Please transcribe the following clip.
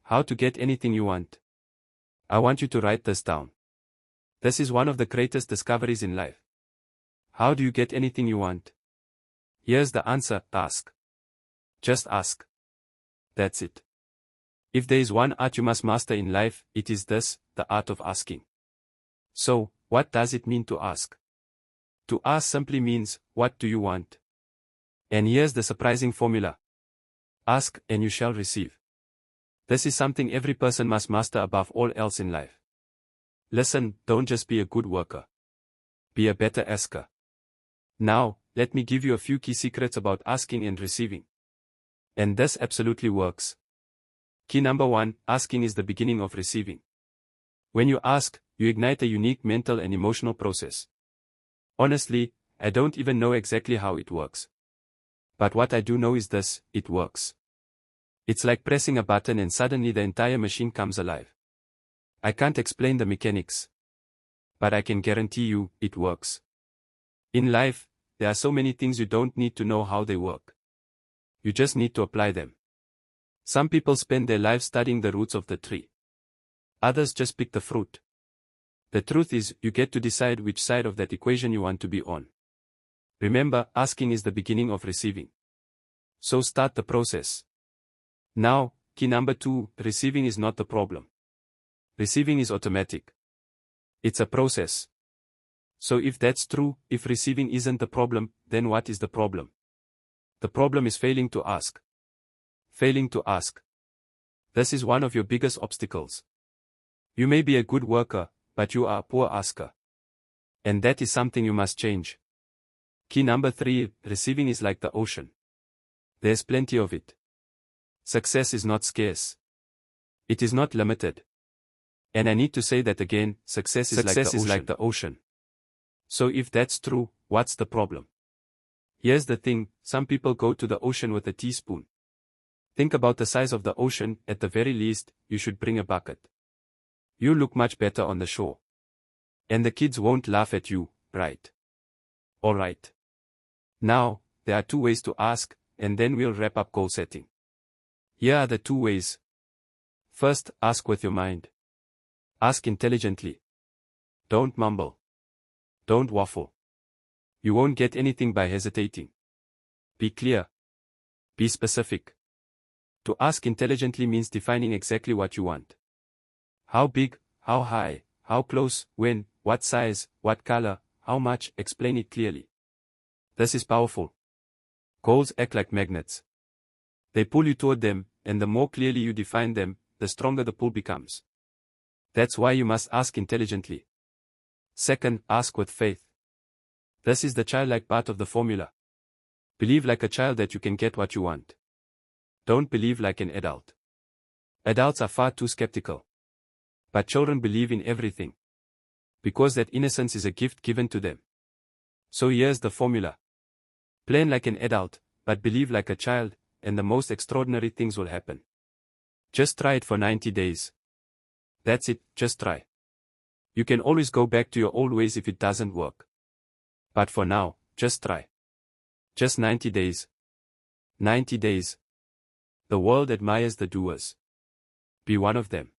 How to get anything you want. I want you to write this down. This is one of the greatest discoveries in life. How do you get anything you want? Here's the answer: ask. Just ask. That's it. If there is one art you must master in life, it is this, the art of asking. So, what does it mean to ask? To ask simply means, what do you want? And here's the surprising formula. Ask, and you shall receive. This is something every person must master above all else in life. Listen, don't just be a good worker. Be a better asker. Now, let me give you a few key secrets about asking and receiving. And this absolutely works. Key number 1, asking is the beginning of receiving. When you ask, you ignite a unique mental and emotional process. Honestly, I don't even know exactly how it works. But what I do know is this: it works. It's like pressing a button and suddenly the entire machine comes alive. I can't explain the mechanics. But I can guarantee you, it works. In life, there are so many things you don't need to know how they work. You just need to apply them. Some people spend their lives studying the roots of the tree. Others just pick the fruit. The truth is, you get to decide which side of that equation you want to be on. Remember, asking is the beginning of receiving. So start the process. Now, key number 2, receiving is not the problem. Receiving is automatic. It's a process. So if that's true, if receiving isn't the problem, then what is the problem? The problem is failing to ask. Failing to ask. This is one of your biggest obstacles. You may be a good worker, but you are a poor asker. And that is something you must change. Key number 3, receiving is like the ocean. There's plenty of it. Success is not scarce. It is not limited. And I need to say that again, success is like the ocean. So if that's true, what's the problem? Here's the thing, some people go to the ocean with a teaspoon. Think about the size of the ocean. At the very least, you should bring a bucket. You look much better on the shore. And the kids won't laugh at you, right? Alright. Now, there are 2 ways to ask, and then we'll wrap up goal setting. Here are the 2 ways. First, ask with your mind. Ask intelligently. Don't mumble. Don't waffle. You won't get anything by hesitating. Be clear. Be specific. To ask intelligently means defining exactly what you want. How big, how high, how close, when, what size, what color, how much, explain it clearly. This is powerful. Goals act like magnets. They pull you toward them, and the more clearly you define them, the stronger the pull becomes. That's why you must ask intelligently. Second, ask with faith. This is the childlike part of the formula. Believe like a child that you can get what you want. Don't believe like an adult. Adults are far too skeptical. But children believe in everything. Because that innocence is a gift given to them. So here's the formula. Plan like an adult, but believe like a child, and the most extraordinary things will happen. Just try it for 90 days. That's it, just try. You can always go back to your old ways if it doesn't work. But for now, just try. Just 90 days. 90 days. The world admires the doers. Be one of them.